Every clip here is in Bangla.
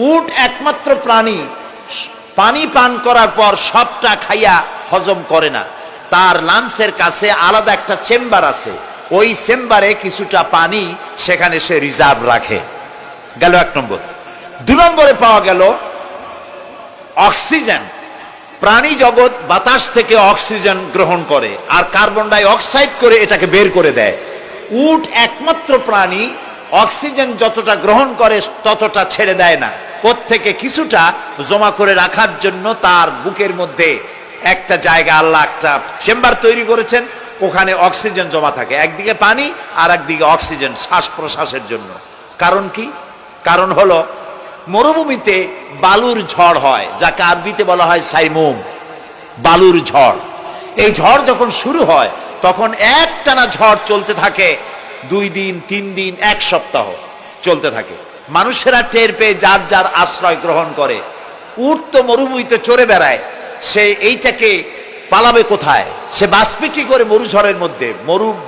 উট একমাত্র প্রাণী পানি পান করার পর সবটা খাইয়া হজম করে না, তার লাঞ্চের কাছে আলাদা একটা চেম্বার আছে, ওই চেম্বারে কিছুটা পানি সেখানে সে রিজার্ভ রাখে। গেল 1 নম্বর। 2 নম্বরে পাওয়া গেল অক্সিজেন। প্রাণী জগৎ বাতাস থেকে অক্সিজেন গ্রহণ করে আর কার্বন ডাই অক্সাইড করে এটাকে বের করে দেয়। উট একমাত্র প্রাণী অক্সিজেন যতটা গ্রহণ করে ততটা ছেড়ে দেয় না, প্রত্যেকে কিছুটা জমা করে রাখার জন্য তার বুকের মধ্যে একটা জায়গা আল্লাহ একটা চেম্বার তৈরি করেছেন, ওখানে অক্সিজেন জমা থাকে, একদিকে পানি আর একদিকে অক্সিজেন শ্বাস প্রশ্বাসের জন্য। কারণ কি? কারণ হলো মরুভূমিতে বালুর ঝড় হয়, যাকে আরবিতে বলা হয় সাইমুম, বালুর ঝড়। এই ঝড় যখন শুরু হয় তখন একটানা ঝড় চলতে থাকে 2 দিন 3 দিন 1 সপ্তাহ চলতে থাকে। মানুষেরা টের পেয়ে যার যার আশ্রয় গ্রহণ করে। উট তো মরুভূমিতে চড়ে বেড়ায়, সে এইটাকে পালাবে কোথায়? সে বাঁচবে কি করে মরুঝড়ের মধ্যে?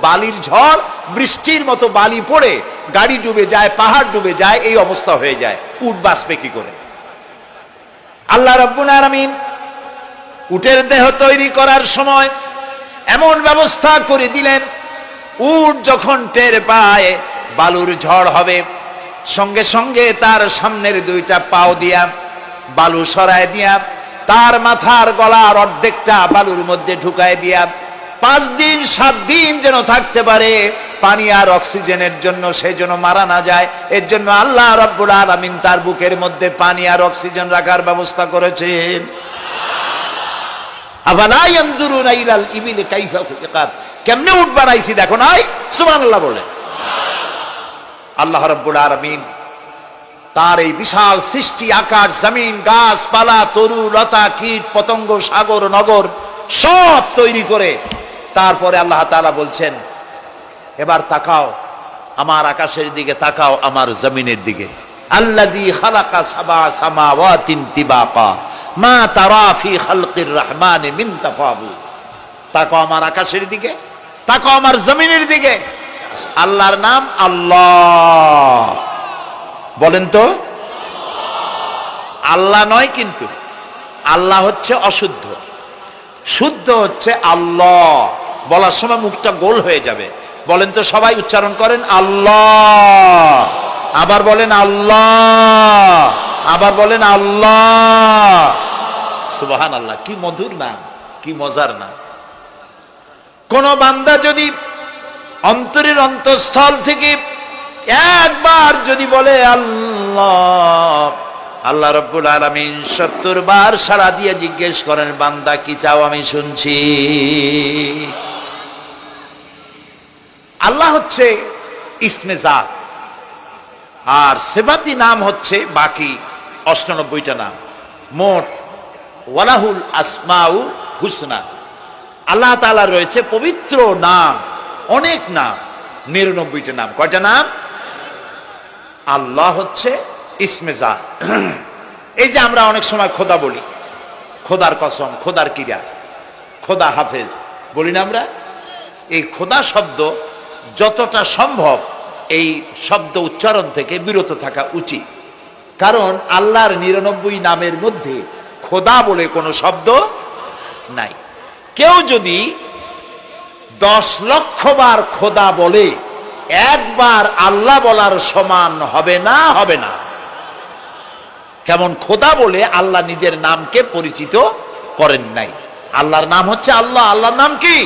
বালির ঝড়, বৃষ্টির মতো বালি পড়ে গাড়ি ডুবে যায়, পাহাড় ডুবে যায়, এই অবস্থা হয়ে যায়। উট বাঁচবে কি করে? আল্লাহ রাব্বুল আলামিন উটের দেহ তৈরি করার সময় এমন ব্যবস্থা করে দিলেন, উট যখন টের পায় বালুর ঝড় হবে, সঙ্গে সঙ্গে তার সামনের 2টা পাও দিয়া বালু সরায় দিয়া তার মাথার গলার অর্ধেকটা বালুর মধ্যে ঢুকায় দিয়া 5 দিন 7 দিন যেন থাকতে পারে, পানি আর অক্সিজেনের জন্য, সে যেন মারা না যায়। এর জন্য আল্লাহ রাব্বুল আলামিন তার বুকের মধ্যে পানি আর অক্সিজেন রাখার ব্যবস্থা করেছেন। আফালা ইয়ানজুরুনা ইলাল ইবিলি কাইফা খুলিকাত, কেমনে উট বানাইছি দেখো নাই? সুবহানাল্লাহ বলে। আল্লাহ রাব্বুল আলামিন তার এই বিশাল সৃষ্টি, আকাশ জমিন, গাছপালা, তরু লতা, কীট পতঙ্গ, সাগর নগর সব তৈরি করে তারপরে আল্লাহ তাআলা বলছেন, এবার তাকাও আমার আকাশের দিকে, তাকাও আমার জমিনের দিকে। আল্লাযী খালাকা সাবা সামাওয়াতিন তিবাকা মা তারা ফি খালকির রহমানি মিন তাফাউত। তাকাও আমার আকাশের দিকে, তাকাও আমার জমিনের দিকে। আল্লাহর নাম আল্লাহ, বলেন তো। আল্লাহ নয় কিন্তু, আল্লাহ হচ্ছে অশুদ্ধ, শুদ্ধ হচ্ছে আল্লাহ। বলার সময় মুখটা গোল হয়ে যাবে। বলেন তো, সবাই উচ্চারণ করেন আল্লাহ, আবার বলেন আল্লাহ, আবার বলেন আল্লাহ। সুবহানাল্লাহ, কি মধুর নাম, কি মজার নাম। কোন বান্দা যদি অন্তরের অন্তঃস্থল থেকে একবার যদি বলে আল্লাহ, আল্লাহ রাব্বুল আলামিন 70 বার সাড়া দিয়ে জিজ্ঞেস করেন, বান্দা কি চাও আমি শুনছি। আল্লাহ হচ্ছে ইসমে জাত, আর সিফাতি নাম হচ্ছে বাকি 98টা নাম। মোট ওয়ালাহুল আসমাউল হুসনা, আল্লাহ তাআলা রয়েছে পবিত্র নাম, অনেক নাম, 99টা নাম। কয়টা নাম? আল্লাহ হচ্ছে ইসমে জাত। এই যে আমরা অনেক সময় খোদা বলি, খোদার কসম, খোদার কিরা, খোদা হাফেজ বলি না আমরা? এই খোদা শব্দ যতটা সম্ভব এই শব্দ উচ্চারণ থেকে বিরত থাকা উচিত, কারণ আল্লাহর 99 নামের মধ্যে খোদা বলে কোনো শব্দ নাই। কেউ যদি 10 লক্ষ বার খোদা বলে, একবার আল্লাহ বলার সমান হবে না, হবে না। কেমন খোদা বলে আল্লাহ নিজের নামকে পরিচিত করেন নাই। আল্লাহর নাম হচ্ছে আল্লাহ। আল্লাহর নাম কি?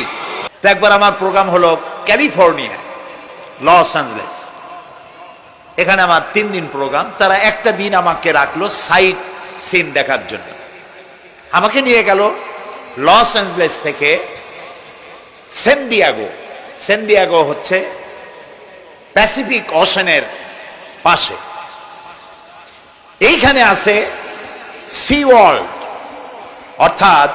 তো একবার আমার প্রোগ্রাম হলো ক্যালিফোর্নিয়া, লস অ্যাঞ্জেলেস। এখানে আমার 3 দিন প্রোগ্রাম। তারা একটা দিন আমাকে রাখলো সাইট সিন দেখার জন্য। আমাকে নিয়ে গেল লস অ্যাঞ্জেলেস থেকে সান দিয়েগো। সান দিয়েগো হচ্ছে প্যাসিফিক ওশানের পাশে। এইখানে আছে সি ওয়ার্ল্ড, অর্থাৎ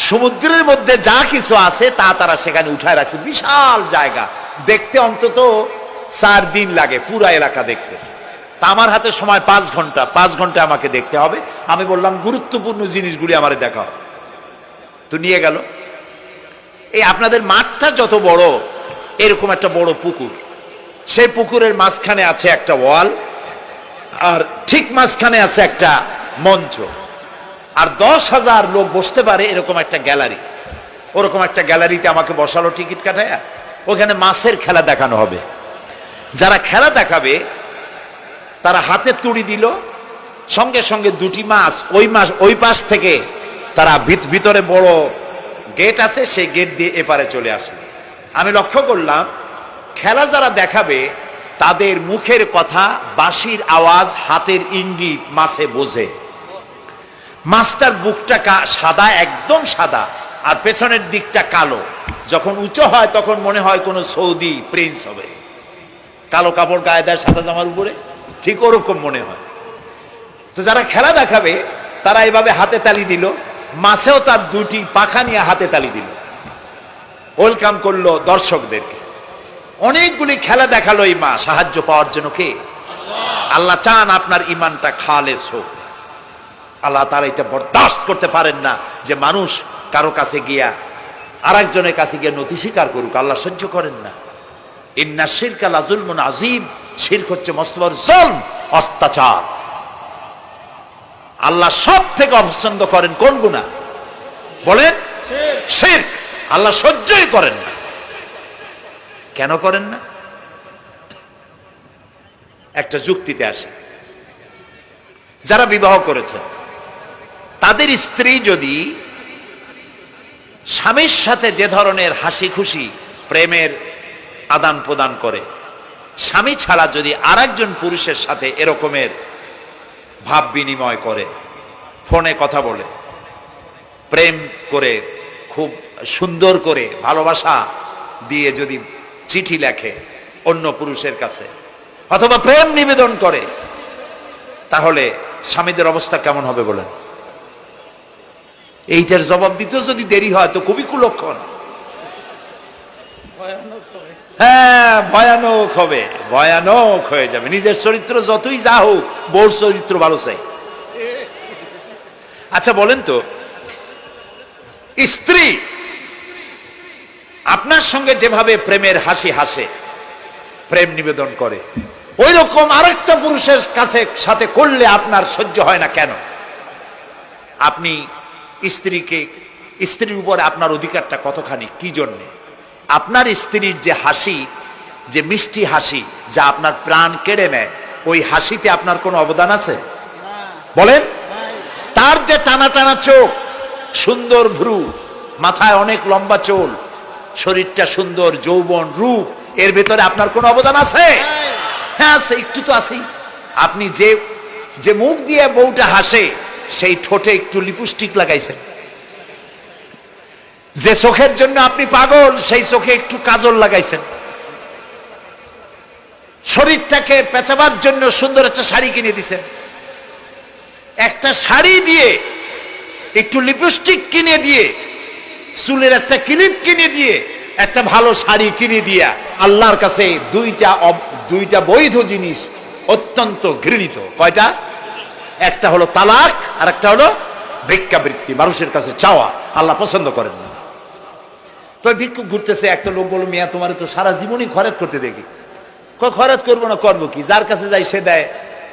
সমুদ্রের মধ্যে যা কিছু আছে তা তারা সেখানে উঠায় রাখছে। বিশাল জায়গা, দেখতে অন্তত 4 দিন লাগে পুরো এলাকা দেখতে। তা আমার হাতে সময় 5 ঘন্টা, 5 ঘন্টা আমাকে দেখতে হবে। আমি বললাম গুরুত্বপূর্ণ জিনিসগুলি আমার দেখা হবে। তো নিয়ে গেল। এই আপনাদের মাঠটা যত বড়, এরকম একটা বড় পুকুর, সেই পুকুরের মাঝখানে আছে একটা ওয়াল, আর ঠিক মাঝখানে আছে একটা মঞ্চ, আর 10,000 লোক বসতে পারে এরকম একটা গ্যালারি। ওরকম একটা গ্যালারিতে আমাকে বসালো টিকিট কাটায়া, ওখানে মাছের খেলা দেখানো হবে। যারা খেলা দেখাবে তারা হাতে তুড়ি দিল, সঙ্গে সঙ্গে দুটি মাছ ওই পাশ থেকে তারা ভিতরে বড় গেট আছে, সেই গেট দিয়ে এপারে চলে আসবে। আমি লক্ষ্য করলাম খেলা যারা দেখাবে তাদের মুখের কথা, বাঁশির আওয়াজ, হাতের ইঙ্গিত মাছে বোঝে। মাছটার বুকটা সাদা, একদম সাদা, আর পেছনের দিকটা কালো। যখন উঁচু হয় তখন মনে হয় কোনো সৌদি প্রিন্স হবে, কালো কাপড় গায়ে দেয় সাদা জামার উপরে, ঠিক ওরকম মনে হয়। তো যারা খেলা দেখাবে তারা এভাবে হাতে তালি দিল, মাছেও তার দুটি পাখা নিয়ে হাতে তালি দিল, ওয়েলকাম করলো দর্শকদেরকে। অনেকগুলি খেলা দেখালো এই মা, সাহায্য পাওয়ার জন্য কে? আল্লাহ চান আপনার ইমানটা খালেস হোক। আল্লাহ তাআলা এটা বরদাস্ত করতে পারেন না যে মানুষ কারো কাছে গিয়া আরেকজনের কাছে গিয়ে নথি স্বীকার করুক, আল্লাহ সহ্য করেন না। ইন্না শিরকা লাযুলমুন আযীম, শিরক হচ্ছে মস্ত বড় জুলম, অত্যাচার। আল্লাহ সব থেকে অপছন্দ করেন কোন গুনাহ বলেন? শিরক। আল্লাহ সহ্যই করেন না। কেন করেন না? একটা যুক্তিতে আসে। যারা বিবাহ করেছেন তাদের স্ত্রী যদি স্বামীর সাথে যে ধরনের হাসি খুশি প্রেমের আদান প্রদান করে, স্বামী ছাড়া যদি আরেকজন পুরুষের সাথে এরকমের ভাব বিনিময় করে, ফোনে কথা বলে, প্রেম করে, খুব সুন্দর করে ভালোবাসা দিয়ে যদি চিঠি লেখে অন্য পুরুষের কাছে, অথবা প্রেম নিবেদন করে, তাহলে স্বামীদের অবস্থা কেমন হবে বলেন? এইটার জবাব দিতেও যদি দেরি হয় তো খুবই কুলক্ষণ। হ্যাঁ, ভয়ানক হবে, ভয়ানক হয়ে যাবে। নিজের চরিত্র যতই যা হোক, বউর চরিত্র ভালো চাই। আচ্ছা বলেন তো, স্ত্রী আপনার সঙ্গে যেভাবে প্রেমের হাসি হাসে, প্রেম নিবেদন করে, ওই রকম আরেকটা পুরুষের কাছে সাথে করলে আপনার সহ্য হয় না কেন? আপনি স্ত্রীর উপর আপনার অধিকারটা কতখানি, কি জন্যে? আপনার স্ত্রীর যে হাসি, যে মিষ্টি হাসি, যা আপনার প্রাণ কেড়ে নেয়, ওই হাসিতে আপনার কোনো অবদান আছে বলেন? তার যে টানা টানা চোখ, সুন্দর ভ্রু, মাথায় অনেক লম্বা চুল, শরীরটা সুন্দর, যৌবন, রূপ, এর ভেতরে আপনার কোনো অবদান আছে? হ্যাঁ আছে, একটু তো আছেই। আপনি যে মুখ দিয়ে বউটা হাসে, সেই ঠোঁটে একটু লিপস্টিক লাগাইছেন। যে চোখের জন্য আপনি পাগল, সেই চোখে একটু কাজল লাগাইছেন। শরীরটাকে পেঁচাবার জন্য সুন্দর একটা শাড়ি কিনে দিছেন। একটা শাড়ি দিয়ে, একটু লিপস্টিক কিনে দিয়ে, চুলের একটা ক্লিপ কিনে দিয়ে, একটা ভালো শাড়ি কিনে দিয়া আল্লাহর কাছে দুইটা বৈধ জিনিস অত্যন্ত ঘৃণিত। কয়টা? একটা হলো তালাক, আর একটা হলো ভিক্ষাবৃত্তি, মানুষের কাছে চাওয়া। আল্লাহ পছন্দ করেন না। তো ভিক্ষুক ঘুরতেছে, একটা লোক বলল, মিয়া তোমার তো সারা জীবনই খরচ করতে দেখি। খরচ করবো না, করবো কি? যার কাছে যাই সে দেয়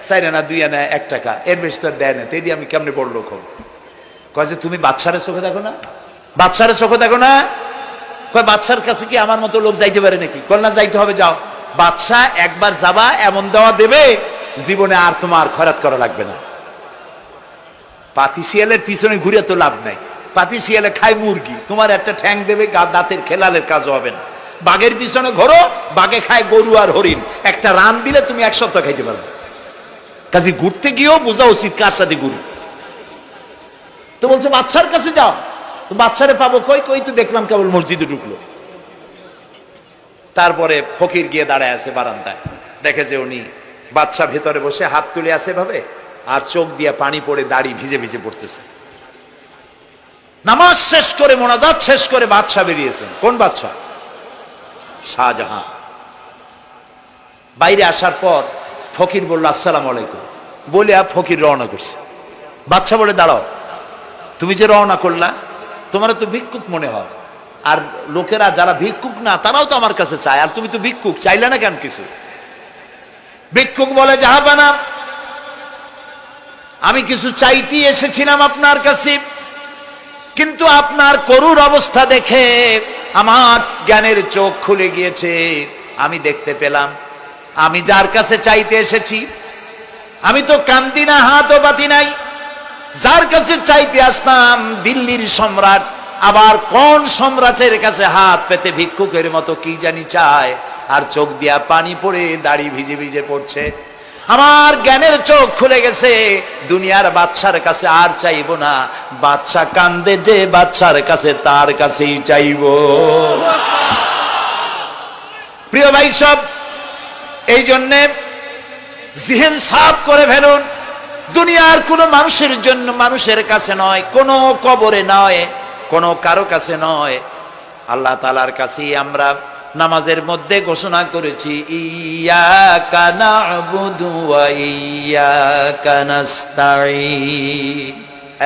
4 আনা 2 আনা 1 টাকা, এর বেশি তো দেয় না। তেই দিয়ে আমি কেমনে বড় লোক হবো? কয় যে তুমি বাদশারে চোখে দেখো না, বাদশারে চোখে দেখো না। কয় বাদশার কাছে কি আমার মতো লোক যাইতে পারে নাকি? কল না, যাইতে হবে, যাও। বাদশা একবার যাবা, এমন দেওয়া দেবে জীবনে আর তোমার খরচ করা লাগবে না। পাতি শিয়ালের পিছনে ঘুরে তো লাভ নাই। পাতি শিয়ালে খায় মুরগি, তোমার একটা ঠ্যাং দেবে, দাঁতের খেলালের কাজও হবে না। বাঘের পিছনে ঘোরো, বাঘে খায় গরু আর হরিণ, একটা রান দিলে তুমি 1 সপ্তাহ খাইতে পারবে। কাজে ঘুরতে গিয়েও বোঝা উচিত কার সাথে ঘুরি। তো বলছে বাদশার কাছে যাও। তো বাদশারে পাবো কই? কই তো দেখলাম কেবল মসজিদে ঢুকলো। তারপরে ফকির গিয়ে দাঁড়ায় আছে বারান্দায়, দেখে যে উনি বাদশা ভেতরে বসে হাত তুলে আছে ভাবে, আর চোখ দিয়ে পানি পড়ে দাড়ি ভিজে ভিজে পড়তেছে। নামাজ শেষ করে, মোনাজাত শেষ করে বাদশা বেরিয়েছেন। কোন বাদশা? শাহজাহান। বাইরে আসার পর ফকির বলল, আসসালামু আলাইকুম বলে ফকির রওনা করছে। বাদশা বলে, দাঁড়াও, তুমি যে রওনা করলা, তোমার তো ভিক্ষুক মনে হয়, আর লোকেরা যারা ভিক্ষুক না তারাও তো আমার কাছে চায়, আর তুমি তো ভিক্ষুক, চাইলে না কেন কিছু? ভিক্ষুক বলে, জাহাপানা আমি কিছু চাইতে এসেছিলাম আপনার কাছে, কিন্তু আপনার করুণ অবস্থা দেখে আমার জ্ঞানের চোখ খুলে গিয়েছে। আমি দেখতে পেলাম আমি যার কাছে চাইতে এসেছি, আমি তো কান্দি না, হাতও পাতি নাই। যার কাছে চাইতে আসলাম দিল্লির সম্রাট, আবার কোন সম্রাটের কাছে হাত পেতে ভিক্ষুকের মতো কি জানি চায়, আর চোখ দিয়া পানি পড়ে দাড়ি ভিজে ভিজে পড়ছে। আমার জ্ঞানের চোখ খুলে গেছে, দুনিয়ার বাদশার কাছে আর চাইবো না। বাদশা কান্দে যে বাদশার কাছে, তার কাছেই চাইবো। প্রিয় ভাই সব, এই জন্যে জিহেন সাফ করে ফেলুন। দুনিয়ার কোন মানুষের জন্য, মানুষের কাছে নয়, কোন কবরে নয়, কোন কারো কাছে নয়, আল্লাহ তাআলার কাছেই আমরা নামাজের মধ্যে ঘোষণা করেছি, ইয়াকা না'বুদু ওয়া ইয়াকা নাস্তাঈন।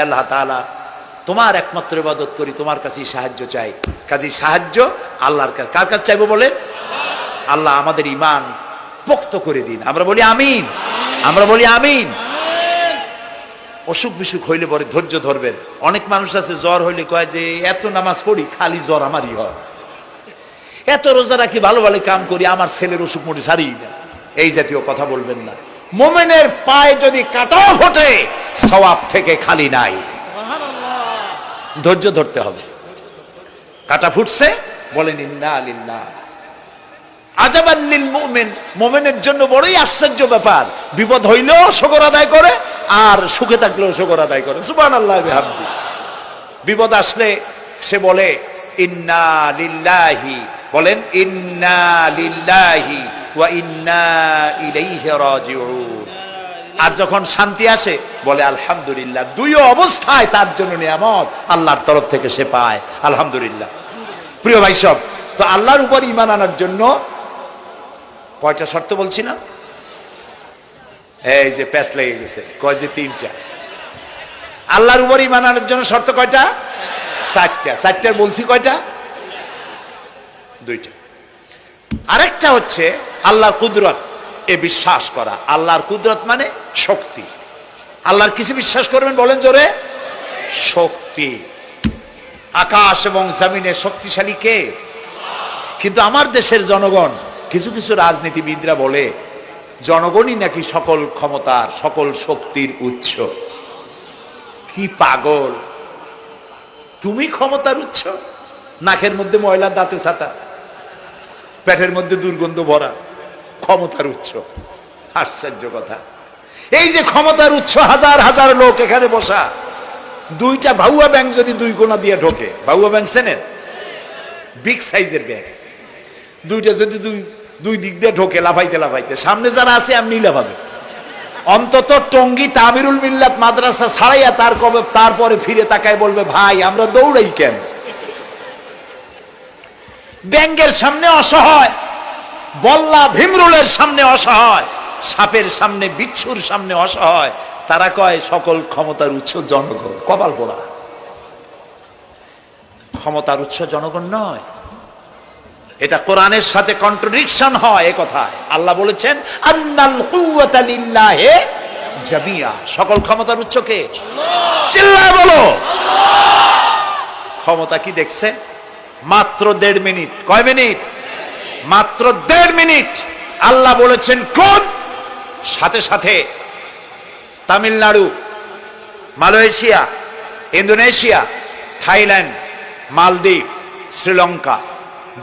আল্লাহ তাআলা, তোমার একমাত্র ইবাদত করি, তোমার কাছেই সাহায্য চাই। কাজেই সাহায্য আল্লাহর কাছে। কার কাছে চাইবো বলে? আল্লাহ আমাদের ঈমান পোক্ত করে দিন। আমরা বলি আমিন, আমরা বলি আমিন। অসুখ বিসুখ হইলে পরে ধৈর্য ধরবেন। অনেক মানুষ আছে জ্বর হইলে কয় যে এত নামাজ পড়ি খালি জ্বর আমারই হয়, এত রোজা রাখি, ভালো ভালো কাম করি, আমার ছেলের অসুখ মোটে সারি না। এই জাতীয় কথা বলবেন না। মুমিনের পায়ে যদি কাঁটাও ফোটে, সওয়াব থেকে খালি নাই। ধৈর্য ধরতে হবে। কাঁটা ফুটছে, বলেন ইন্না লিল্লাহ। আজাবান লিল মুমিন, মুমিনের জন্য বড়ই আশ্চর্য ব্যাপার, বিপদ হইলেও শুকর আদায় করে, আর সুখে থাকলেও শুকর আদায় করে। সুবহানাল্লাহ বিহামদি। বিপদ আসলে সে বলে ইন্না লিল্লাহি, বলেন ইন্না লিল্লাহি ওয়া ইন্না ইলাইহি রাজিউন। আর যখন শান্তি আসে বলে আলহামদুলিল্লাহ। দুই অবস্থায় তার জন্য নিয়ামত আল্লাহর তরফ থেকে সে পায়, আলহামদুলিল্লাহ। প্রিয় ভাই সব, তো আল্লাহর উপর ঈমান আনার জন্য কয়টা শর্ত বলছি না? এই যে প্যাচ লেগে গেছে, কয় যে তিনটা। আল্লাহর উপর ঈমান আনার জন্য শর্ত কয়টা? চারটা। চারটার বলছি কয়টা? দুইটা। আরেকটা হচ্ছে আল্লাহর কুদরত এ বিশ্বাস করা। আল্লাহর কুদরত মানে শক্তি। আল্লাহর কিছু বিশ্বাস করবেন, বলেন জোরে? শক্তি। আকাশ এবং জমিনের শক্তিশালী কে? কিন্তু আমার দেশের জনগণ, কিছু কিছু রাজনীতিবিদরা বলে জনগণই নাকি সকল ক্ষমতার, সকল শক্তির উৎস। কি পাগল! তুমি ক্ষমতার উৎস? নাকের মধ্যে ময়লা, দাঁতে ছাতা, পেটের মধ্যে দুর্গন্ধ ভরা, ক্ষমতার উৎস? আশ্চর্য কথা। এই যে ক্ষমতার উৎস, হাজার হাজার লোক এখানে বসা, দুইটা ভাউয়া ব্যাংক যদি দুই কোণা দিয়ে ঢোকে, ভাউয়া ব্যাংক চেনেন? বিগ সাইজের ব্যাংক, দুইটা যদি দুই দিক দিয়ে ঢোকে লাফাইতে লাফাইতে, সামনে যারা আছে এমনি লাফাবে। অন্তত টঙ্গী তামিরুল মিল্লাত মাদ্রাসা ছাড়াইয়া তারপরে ফিরে তাকায় বলবে, ভাই আমরা দৌড়াই কেন? ব্যাংকের সামনে অসহায়, বল্লা ভীমরুলের সামনে অসহায়, সাপের সামনে, বিচ্ছুর সামনে অসহায়। তারা কয় সকল ক্ষমতার উৎস জনগণ। কপাল পোড়া। ক্ষমতার উৎস জনগণ নয়। এটা কোরআনের সাথে কন্ট্রাডিকশন হয় এ কথায়। আল্লাহ বলেছেন আন্নাল কুওয়াতা লিল্লাহি জামিয়া। সকল ক্ষমতার উৎস কে? চিল্লায় বলো ক্ষমতা কি দেখছেন? মাত্র 1.5 মিনিট। কয় মিনিট? মাত্র 1.5 মিনিট। আল্লাহ বলেছেন কোন, সাথে সাথে তামিলনাড়ু, মালয়েশিয়া, ইন্দোনেশিয়া, থাইল্যান্ড, মালদ্বীপ, শ্রীলঙ্কা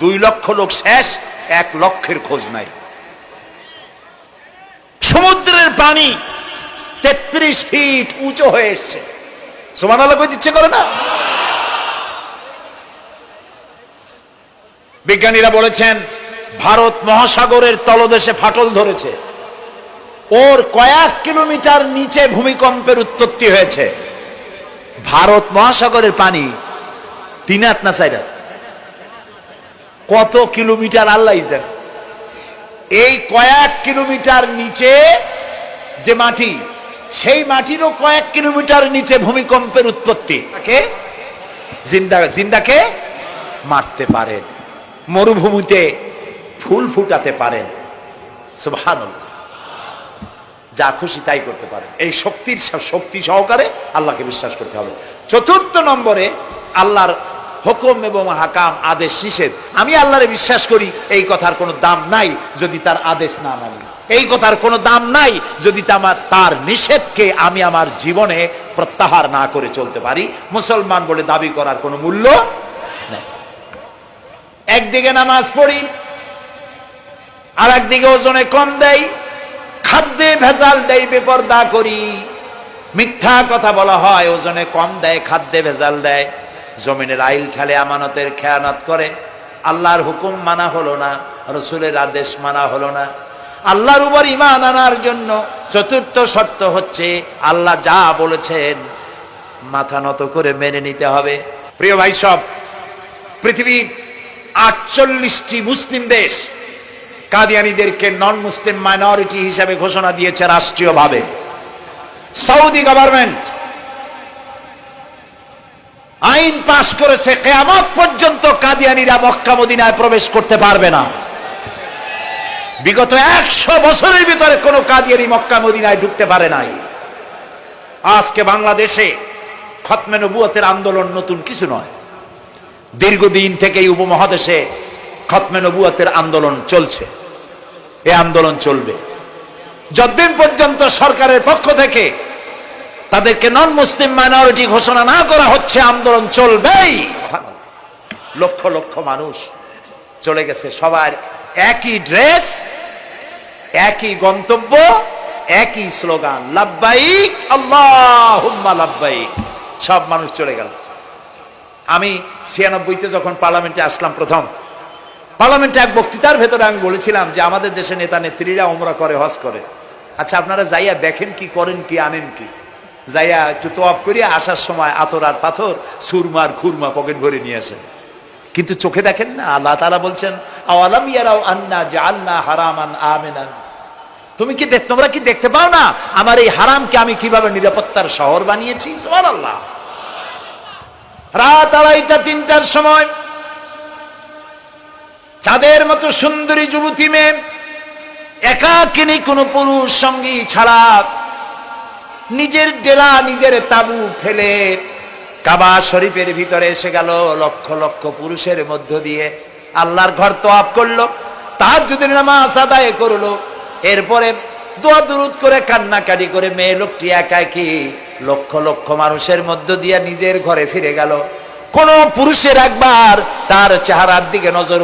2 লক্ষ লোক শেষ, 1 লক্ষের খোঁজ নাই। সমুদ্রের পানি 33 ফিট উঁচু হয়ে এসছে। সুবহানাল্লাহ কই দিচ্ছে করে না? বিজ্ঞানীরা বলেছেন ভারত মহাসাগরের তলদেশে ফাটল ধরেছে, ওর কয়েক কিলোমিটার নিচে ভূমিকম্পের উৎপত্তি হয়েছে। ভারত মহাসাগরের পানি 3 হাত না 4 হাত, কত কিলোমিটার আল্লাহ জানে। এই কয়েক কিলোমিটার নিচে যে মাটি, সেই মাটিরও কয়েক কিলোমিটার নিচে ভূমিকম্পের উৎপত্তি। জিন্দাকে মারতে পারেন, মরুভূমিতে ফুল ফুটাতে পারেন। সুবহানাল্লাহ। যা খুশি তাই করতে পারেন। এই শক্তি সহকারে আল্লাহকে বিশ্বাস করতে হবে। চতুর্থ নম্বরে আল্লাহর হুকুম এবং হাকাম, আদেশ নিষেধ। আমি আল্লাহরে বিশ্বাস করি, এই কথার কোনো দাম নাই যদি তার আদেশ না মানি, এই কথার কোনো দাম নাই যদি তার নিষেধকে আমি আমার জীবনে প্রত্যাহার না করে চলতে পারি। মুসলমান বলে দাবি করার কোনো মূল্য নেই। একদিকে নামাজ পড়ি, আর একদিকে ওজনে কম দেয়, খাদ্যে ভেজাল দেয়, বেপরদা করি, মিথ্যা কথা বলা হয়, ওজনে কম দেয়, খাদ্যে ভেজাল দেয়, জমিনের আইল ঠালে আমানতের খেয়ানত করে, আল্লাহর হুকুম মানা হলো না, রসুলের আদেশ মানা হলো না। আল্লাহর উপর ঈমান আনার জন্য চতুর্থ শর্ত হচ্ছে আল্লাহ যা বলেছেন মাথা নত করে মেনে নিতে হবে। প্রিয় ভাই সব, পৃথিবীর 48টি মুসলিম দেশ কাদিয়ানীদেরকে নন মুসলিম মাইনরিটি হিসেবে ঘোষণা দিয়েছে রাষ্ট্রীয়ভাবে। সৌদি গভর্নমেন্ট আইন পাশ করেছে, কিয়ামত পর্যন্ত কাদিয়ানীরা মক্কা মদিনায় প্রবেশ করতে পারবে না। বিগত 100 বছরের ভিতরে কোনো কাদিয়ানী মক্কা মদিনায় ঢুকতে পারে নাই। আজকে বাংলাদেশে খতমে নবুয়তের আন্দোলন নতুন কিছু নয়, দীর্ঘদিন থেকে এই উপমহাদেশে খতমে নবুয়তের আন্দোলন চলছে। এই আন্দোলন চলবে যতদিন পর্যন্ত সরকারের পক্ষ থেকে তাদেরকে নন মুসলিম মাইনরিটি ঘোষণা না করা হচ্ছে, আন্দোলন চলবেই। লক্ষ লক্ষ মানুষ চলে গেছে, সবার একই ড্রেস, একই গন্তব্য, একই স্লোগান, লাব্বাইক আল্লাহুম্মা লাব্বাইক। সব মানুষ চলে গেল। আমি 96-তে যখন পার্লামেন্টে আসলাম, প্রথম পার্লামেন্টে এক বক্তৃতার ভেতরে আমি বলেছিলাম যে আমাদের দেশে নেতা নেত্রীরা উমরা করে, হজ করে। আচ্ছা, আপনারা যাইয়া দেখেন কি, করেন কি, আনেন কি? যাইয়া একটু তোয়াব করিয়া আসার সময় আতর আর পাথর, সুরমার খুরমা পকেট ভরে নিয়ে আসেন, কিন্তু চোখে দেখেন না। আল্লাহ তাআলা বলছেন, আওয়ালাম ইয়ারাউ আন্না জাআলনা হারামান আমিনান। তোমরা কি দেখতে পাও না আমার এই হারামকে আমি কিভাবে নিরাপত্তার শহর বানিয়েছি? সুবহানাল্লাহ। রাত 2:30-3টার সময় চাঁদের মতো সুন্দরী যুবতী মেয়ে একাকিনী, কোনো পুরুষ সঙ্গী ছাড়া, নিজের ডেরা, নিজের তাবু ফেলে কাবা শরীফের ভিতরে এসে গেল। লক্ষ লক্ষ পুরুষের মধ্য দিয়ে আল্লাহর ঘর তওয়াফ করলো, তাহাজ্জুদের নামাজ আদায় করলো, এরপরে দোয়া দুরুদ করে কান্নাকাটি করে মেয়ে লোকটি একাকী লক্ষ লক্ষ মানুষের মধ্য দিয়ে নিজের ঘরে ফিরে গেল। কোন পুরুষের একবার তার চেহারার দিকে নজর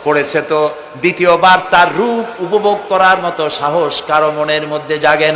পড়েছে তো দ্বিতীয়বার তার রূপ উপভোগ করার মতো সাহস কারো মনের মধ্যে জাগে না।